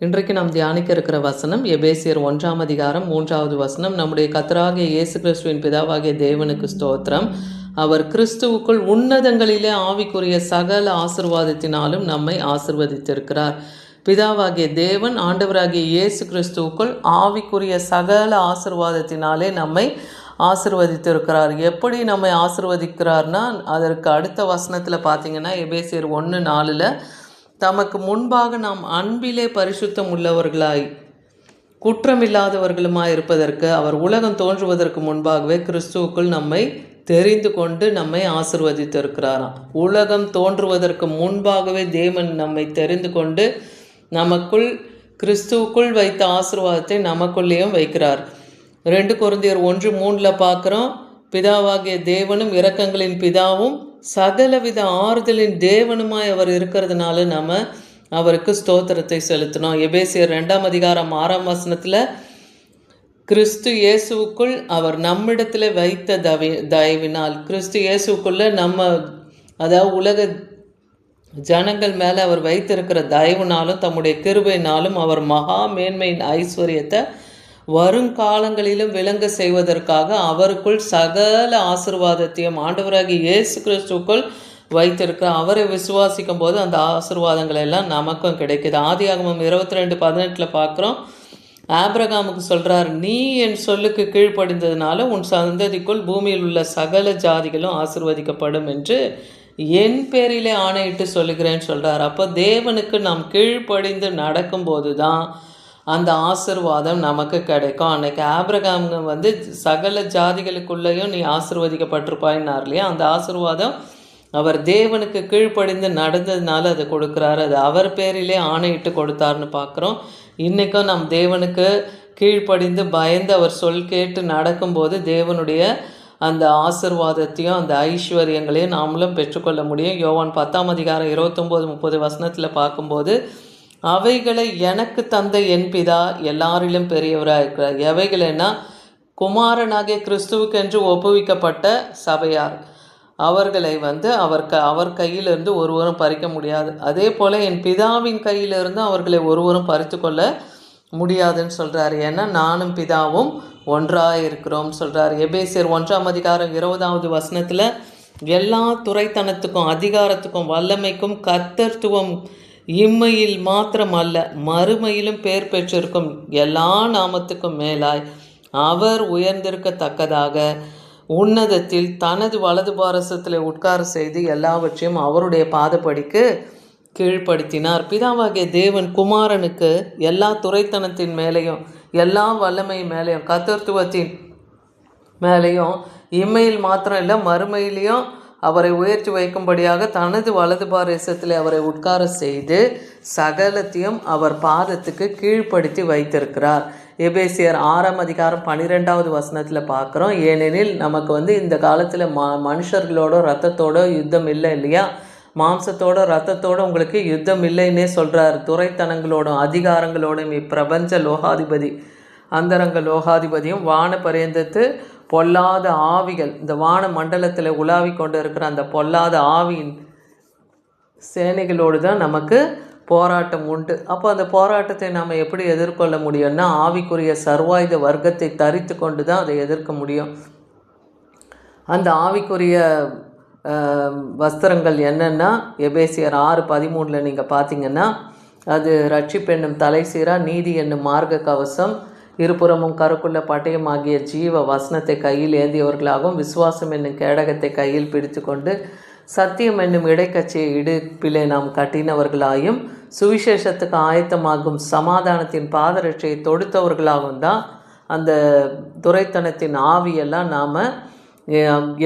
இன்றைக்கு நாம் தியானிக்க இருக்கிற வசனம் எபேசியர் 1ஆம் அதிகாரம் 3வது வசனம். நம்முடைய கர்த்தராகிய இயேசு கிறிஸ்துவின் பிதாவாகிய தேவனுக்கு ஸ்தோத்திரம். அவர் கிறிஸ்துவுக்குள் உன்னதங்களிலே ஆவிக்குரிய சகல ஆசீர்வாதத்தினாலும் நம்மை ஆசீர்வதித்திருக்கிறார். பிதாவாகிய தேவன் ஆண்டவராகிய இயேசு கிறிஸ்துவுக்குள் ஆவிக்குரிய சகல ஆசீர்வாதத்தினாலே நம்மை ஆசீர்வதித்திருக்கிறார். எப்படி நம்மை ஆசீர்வதிக்கிறார்னா, அதற்கு அடுத்த வசனத்தில் பார்த்தீங்கன்னா எபேசியர் 1:4 தமக்கு முன்பாக நாம் அன்பிலே பரிசுத்தம் உள்ளவர்களாய் குற்றமில்லாதவர்களுமாய் இருப்பதற்கு அவர் உலகம் தோன்றுவதற்கு முன்பாகவே கிறிஸ்துவுக்குள் நம்மை தெரிந்து கொண்டு நம்மை ஆசீர்வதித்திருக்கிறாராம். உலகம் தோன்றுவதற்கு முன்பாகவே தேவன் நம்மை தெரிந்து கொண்டு நமக்குள் கிறிஸ்துவுக்குள் வைத்த ஆசீர்வாதத்தை நமக்குள்ளேயும் வைக்கிறார். 2 கொரிந்தியர் 1:3 பார்க்குறோம். பிதாவாகிய தேவனும் இரக்கங்களின் பிதாவும் சகலவித ஆறுதலின் தேவனுமாய் அவர் இருக்கிறதுனால நம்ம அவருக்கு ஸ்தோத்திரத்தை செலுத்தணும். எபேசியர் 2ஆம் அதிகாரம் 6ஆம் வசனத்தில் கிறிஸ்து இயேசுவுக்குள் அவர் நம்மிடத்தில் வைத்த தயவினால், கிறிஸ்து இயேசுக்குள்ள நம்ம அதாவது உலக ஜனங்கள் மேலே அவர் வைத்திருக்கிற தயவுனாலும் தம்முடைய கிருபையினாலும் அவர் மகா மேன்மையின் ஐஸ்வர்யத்தை வருங்காலங்களிலும் விளங்க செய்வதற்காக அவருக்குள் சகல ஆசீர்வாதத்தையும் ஆண்டவராகிய இயேசு கிறிஸ்துவுக்குள் வைத்திருக்க அவரை விசுவாசிக்கும் போது அந்த ஆசீர்வாதங்கள் எல்லாம் நமக்கும் கிடைக்குது. ஆதியாகமம் 22:18 பார்க்குறோம். ஆபிரகாமுக்கு சொல்கிறார், நீ என் சொல்லுக்கு கீழ்ப்படிந்ததுனால உன் சந்ததிக்குள் பூமியில் உள்ள சகல ஜாதிகளும் ஆசீர்வதிக்கப்படும் என்று என் பேரிலே ஆணையிட்டு சொல்லுகிறேன்னு சொல்கிறார். அப்போ தேவனுக்கு நாம் கீழ்ப்படிந்து நடக்கும்போது தான் அந்த ஆசீர்வாதம் நமக்கு கிடைக்கும். அன்னைக்கு ஆபிரகாம் சகல ஜாதிகளுக்குள்ளேயும் நீ ஆசீர்வதிக்கப்பட்டிருப்பாயினார் இல்லையா, அந்த ஆசீர்வாதம் அவர் தேவனுக்கு கீழ்ப்படிந்து நடந்ததுனால அதை கொடுக்குறாரு. அது அவர் பேரிலே ஆணையிட்டு கொடுத்தாருன்னு பார்க்குறோம். இன்றைக்கும் நம் தேவனுக்கு கீழ்ப்படிந்து பயந்து அவர் சொல் கேட்டு நடக்கும்போது தேவனுடைய அந்த ஆசீர்வாதத்தையும் அந்த ஐஸ்வர்யங்களையும் நாமளும் பெற்றுக்கொள்ள முடியும். யோவான் 10ஆம் அதிகாரம் 29-30 வசனத்தில் பார்க்கும்போது, அவைகளை எனக்கு தந்த என் பிதா எல்லாரிலும் பெரியவராக இருக்கிறார். எவைகளைன்னா குமாரனாகிய கிறிஸ்துவுக்கென்று ஒப்புவிக்கப்பட்ட சபையார். அவர்களை அவர் கையிலிருந்து ஒருவரும் பறிக்க முடியாது. அதே போல் என் பிதாவின் கையிலிருந்து அவர்களை ஒருவரும் பறித்து கொள்ள முடியாதுன்னு சொல்கிறார். ஏன்னா நானும் பிதாவும் ஒன்றாக இருக்கிறோம் சொல்கிறார். எபேசியர் 1ஆம் அதிகாரம் 20வது வசனத்தில் எல்லா துரைத்தனத்துக்கும் அதிகாரத்துக்கும் வல்லமைக்கும் கர்த்தத்துவம் இம்மையில் மாத்திரம் அல்ல மறுமையிலும் பேர் பெற்றிருக்கும் எல்லா நாமத்துக்கும் மேலாய் அவர் உயர்ந்திருக்கத்தக்கதாக உன்னதத்தில் தனது வலது பாரசத்தில் உட்கார செய்து எல்லாவற்றையும் அவருடைய பாதப்படிக்கு கீழ்ப்படுத்தினார். பிதாவாகிய தேவன் குமாரனுக்கு எல்லா துரைத்தனத்தின் மேலேயும் எல்லா வல்லமை மேலேயும் கர்த்தத்துவத்தின் மேலேயும் இம்மையில் மாத்திரம் இல்லை மறுமையிலையும் அவரை உயர்த்தி வைக்கும்படியாக தனது வலது பாரசத்தில் அவரை உட்கார செய்து சகலத்தையும் அவர் பாதத்துக்கு கீழ்ப்படுத்தி வைத்திருக்கிறார். எபேசியர் 6ஆம் அதிகாரம் 12வது வசனத்தில் பார்க்குறோம். ஏனெனில் நமக்கு இந்த காலத்தில் மனுஷர்களோட ரத்தத்தோட யுத்தம் இல்லை இல்லையா, மாம்சத்தோட ரத்தத்தோடு உங்களுக்கு யுத்தம் இல்லைன்னே சொல்கிறார். துரைத்தனங்களோடும் அதிகாரங்களோடும் இப்பிரபஞ்ச லோகாதிபதி அந்தரங்க லோகாதிபதியும் வான பரியந்தத்து பொல்லாத ஆவிகள் இந்த வான மண்டலத்தில் உலாவி கொண்டு இருக்கிற அந்த பொல்லாத ஆவியின் சேனைகளோடு தான் நமக்கு போராட்டம் உண்டு. அப்போ அந்த போராட்டத்தை நாம் எப்படி எதிர்கொள்ள முடியும்னா ஆவிக்குரிய சர்வாயுத வர்க்கத்தை தரித்து கொண்டு தான் அதை எதிர்க்க முடியும். அந்த ஆவிக்குரிய வஸ்திரங்கள் என்னென்னா எபேசியர் 6:13 நீங்கள் பார்த்தீங்கன்னா அது ரட்சிப்பென்னும் தலை சீரா, நீதி என்னும் மார்க்க கவசம், இருபுறமும் கருக்குள்ள பட்டயம் ஆகிய ஜீவ வசனத்தை கையில் ஏந்தியவர்களாகவும், விசுவாசம் என்னும் கேடகத்தை கையில் பிடித்து கொண்டு சத்தியம் என்னும் இடைக்கட்சியை இடுப்பிலே நாம் கட்டினவர்களாயும், சுவிசேஷத்துக்கு ஆயத்தமாகும் சமாதானத்தின் பாதரட்சியை தொடுத்தவர்களாகவும் தான் அந்த துரைத்தனத்தின் ஆவியெல்லாம் நாம்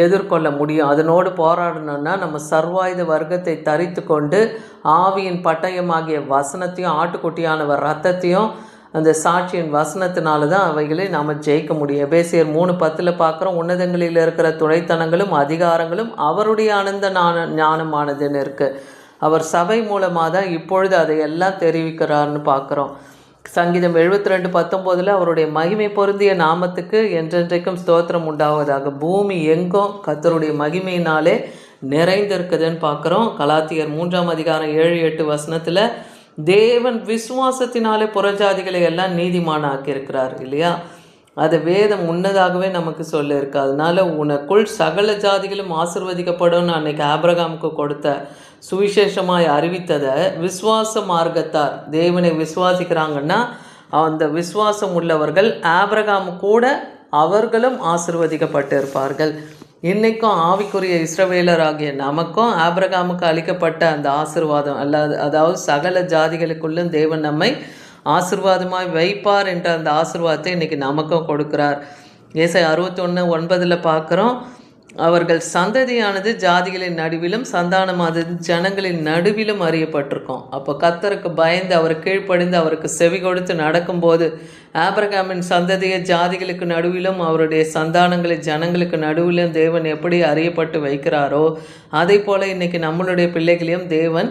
எதிர்கொள்ள முடியும். அதனோடு போராடணும்னா நம்ம சர்வாயுத வர்க்கத்தை தரித்து கொண்டு ஆவியின் பட்டயமாகிய வசனத்தையும் ஆட்டுக்குட்டியானவர் ரத்தத்தையும் அந்த சாட்சியின் வசனத்தினால தான் அவைகளை நாம் ஜெயிக்க முடியும். எபேசியர் 3:10 பார்க்குறோம். உன்னதங்களில் இருக்கிற துணைத்தனங்களும் அதிகாரங்களும் அவருடைய ஆனந்த ஞானமானதுன்னு இருக்குது. அவர் சபை மூலமாக தான் இப்பொழுது அதையெல்லாம் தெரிவிக்கிறார்னு பார்க்குறோம். சங்கீதம் 72:19 அவருடைய மகிமை பொருந்திய நாமத்துக்கு என்றென்றைக்கும் ஸ்தோத்திரம் உண்டாவதாக. பூமி எங்கும் கர்த்தருடைய மகிமையினாலே நிறைந்திருக்குதுன்னு பார்க்குறோம். கலாத்தியர் 3ஆம் அதிகாரம் 7-8 வசனத்தில் தேவன் விசுவாசத்தினாலே புறஜாதிகளை எல்லாம் நீதிமானாக்கி இருக்கிறார் இல்லையா? அது வேதம் முன்னதாகவே நமக்கு சொல்லியிருக்கு. அதனால உனக்குள் சகல ஜாதிகளும் ஆசிர்வதிக்கப்படும் அன்னைக்கு ஆபிரகாமுக்கு கொடுத்த சுவிசேஷமாய் அறிவித்ததை விசுவாச மார்க்கத்தார் தேவனை விசுவாசிக்கிறாங்கன்னா அந்த விசுவாசம் உள்ளவர்கள் ஆபிரகாம் கூட அவர்களும் ஆசிர்வதிக்கப்பட்டிருப்பார்கள். இன்றைக்கும் ஆவிக்குரிய இஸ்ரவேலர் ஆகிய நமக்கும் ஆபிரகாமுக்கு அளிக்கப்பட்ட அந்த ஆசிர்வாதம் அதாவது சகல ஜாதிகளுக்குள்ளும் தேவன் நம்மை ஆசிர்வாதமாய் வைப்பார் என்ற அந்த ஆசிர்வாதத்தை இன்றைக்கி நமக்கும் கொடுக்குறார். ஏசாயா 61:9 பார்க்குறோம், அவர்கள் சந்ததியானது ஜாதிகளின் நடுவிலும் சந்தானமானது ஜனங்களின் நடுவிலும் அறியப்பட்டிருக்கோம். அப்போ கர்த்தருக்கு பயந்து அவர் கீழ்ப்படிந்து அவருக்கு செவி கொடுத்து நடக்கும்போது ஆபிரகாமின் சந்ததியை ஜாதிகளுக்கு நடுவிலும் அவருடைய சந்தானங்களை ஜனங்களுக்கு நடுவிலும் தேவன் எப்படி அறியப்பட்டு வைக்கிறாரோ அதே போல் இன்றைக்கி நம்மளுடைய பிள்ளைகளையும் தேவன்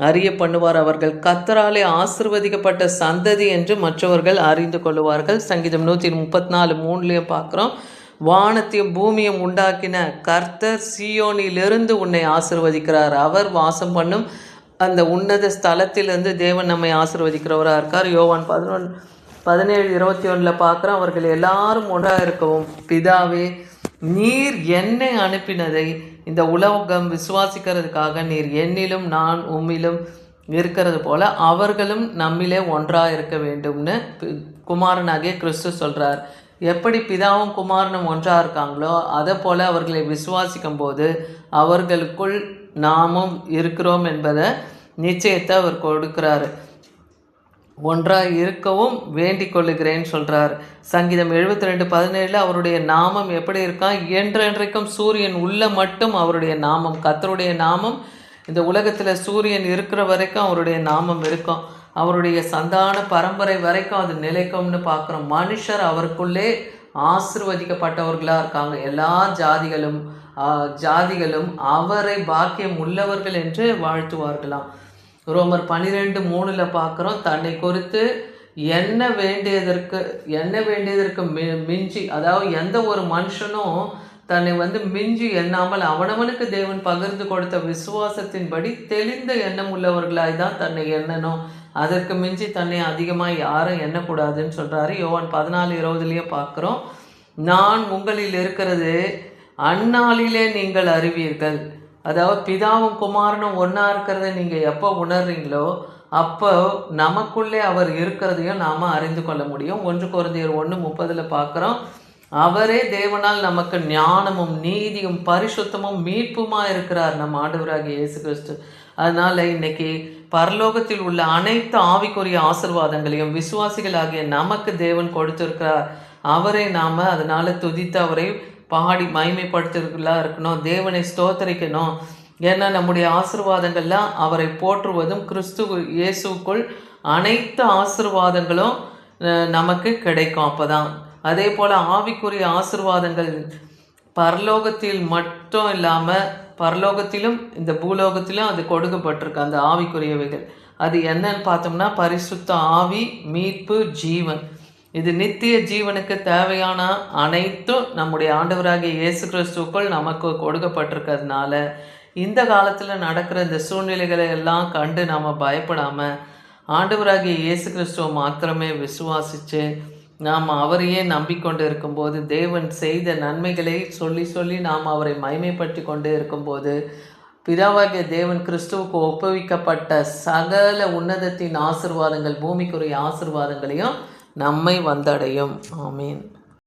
அறிய பண்ணுவார். அவர்கள் கர்த்தராலே ஆசிர்வதிக்கப்பட்ட சந்ததி என்று மற்றவர்கள் அறிந்து கொள்வார்கள். சங்கீதம் 134:3 பார்க்குறோம், வானத்தையும் பூமியும் உண்டாக்கின கர்த்தர் சீயோனிலிருந்து உன்னை ஆசிர்வதிக்கிறார். அவர் வாசம் பண்ணும் அந்த உன்னத ஸ்தலத்திலிருந்து தேவன் நம்மை ஆசிர்வதிக்கிறவராக இருக்கார். யோவான் 17:21 பார்க்குறோம், அவர்கள் எல்லாரும் ஒன்றாக இருக்கவும் பிதாவே நீர் என்னை அனுப்பினதை இந்த உலகம் விசுவாசிக்கிறதுக்காக நீர் என்னிலும் நான் உம்மிலும் இருக்கிறது போல அவர்களும் நம்மிலே ஒன்றாக இருக்க வேண்டும்னு குமாரனாகிய கிறிஸ்து சொல்கிறார். எப்படி பிதாவும் குமாரனும் ஒன்றாக இருக்காங்களோ அதை போல் அவர்களை விசுவாசிக்கும் போது அவர்களுக்குள் நாமும் இருக்கிறோம் என்பதை நிச்சயத்தை அவர் கொடுக்கிறாரு. ஒன்றாக இருக்கவும் வேண்டிக் கொள்ளுகிறேன்னு சொல்கிறார். சங்கீதம் 72:17 அவருடைய நாமம் எப்படி இருக்கான், என்றென்றைக்கும் சூரியன் உள்ள மட்டும் அவருடைய நாமம், கர்த்தருடைய நாமம் இந்த உலகத்தில் சூரியன் இருக்கிற வரைக்கும் அவருடைய நாமம் இருக்கும், அவருடைய சந்தான பரம்பரை வரைக்கும் அது நிலைக்கும்னு பார்க்குறோம். மனுஷர் அவருக்குள்ளே ஆசிர்வதிக்கப்பட்டவர்களாக இருக்காங்க. எல்லா ஜாதிகளும் அவரை பாக்கியம் உள்ளவர்கள் என்று வாழ்த்துவார்களாம். ரோமர் 12:3 பார்க்குறோம், தன்னை குறித்து என்ன வேண்டியதற்கு மிஞ்சி, அதாவது எந்த ஒரு மனுஷனும் தன்னை மிஞ்சி எண்ணாமல் அவனவனுக்கு தேவன் பகிர்ந்து கொடுத்த விசுவாசத்தின்படி தெளிந்த எண்ணம் உள்ளவர்களாய் தான் தன்னை எண்ணணும், அதற்கு மிஞ்சி தன்னை அதிகமாக யாரும் எண்ணக்கூடாதுன்னு சொல்கிறாரு. யோவான் 14:20 பார்க்குறோம், நான் உங்களில் இருக்கிறது அந்நாளிலே நீங்கள் அறிவீர்கள். அதாவது பிதாவும் குமாரனும் ஒன்றா இருக்கிறத நீங்கள் எப்போ உணர்றீங்களோ அப்போ நமக்குள்ளே அவர் இருக்கிறதையும் நாம் அறிந்து கொள்ள முடியும். 1 கொரிந்தியர் 1:30 பார்க்குறோம், அவரே தேவனால் நமக்கு ஞானமும் நீதியும் பரிசுத்தமும் மீட்புமாக இருக்கிறார் நம் ஆண்டவராகிய இயேசு கிறிஸ்து. அதனால் இன்னைக்கு பரலோகத்தில் உள்ள அனைத்து ஆவிக்குரிய ஆசீர்வாதங்களையும் விசுவாசிகளாகிய நமக்கு தேவன் கொடுத்திருக்கிறார். அவரை நாம் அதனால் துதித்து அவரை பாடி மகிமைப்படுத்துகிறவர்களாக இருக்கணும், தேவனை ஸ்தோத்தரிக்கணும். ஏன்னா நம்முடைய ஆசீர்வாதங்கள்லாம் அவரை போற்றுவதும் கிறிஸ்து இயேசுக்குள் அனைத்து ஆசீர்வாதங்களும் நமக்கு கிடைக்கும். அப்போ தான் அதே போல் ஆவிக்குரிய ஆசீர்வாதங்கள் பரலோகத்தில் மட்டும் இல்லாமல் பரலோகத்திலும் இந்த பூலோகத்திலும் அது கொடுக்கப்பட்டிருக்கு. அந்த ஆவிக்குரியவைகள் அது என்னன்னு பார்த்தோம்னா பரிசுத்த ஆவி, மீட்பு, ஜீவன். இது நித்திய ஜீவனுக்கு தேவையான அனைத்தும் நம்முடைய ஆண்டவராகிய இயேசு கிறிஸ்துவுக்குள் நமக்கு கொடுக்கப்பட்டிருக்கிறதுனால இந்த காலத்தில் நடக்கிற இந்த சூழ்நிலைகளை எல்லாம் கண்டு நாம் பயப்படாமல் ஆண்டவராகிய இயேசு கிறிஸ்துவை மாத்திரமே விசுவாசித்து நாம் அவரையே நம்பிக்கொண்டு இருக்கும்போது தேவன் செய்த நன்மைகளை சொல்லி சொல்லி நாம் அவரை மகிமைப்படுத்தி கொண்டு இருக்கும்போது பிதாவாகிய தேவன் கிறிஸ்துவுக்கு ஒப்புவிக்கப்பட்ட சகல உன்னதத்தின் ஆசீர்வாதங்கள், பூமிக்குரிய ஆசீர்வாதங்களையும் நம்மை வந்தடையும். ஆமீன்.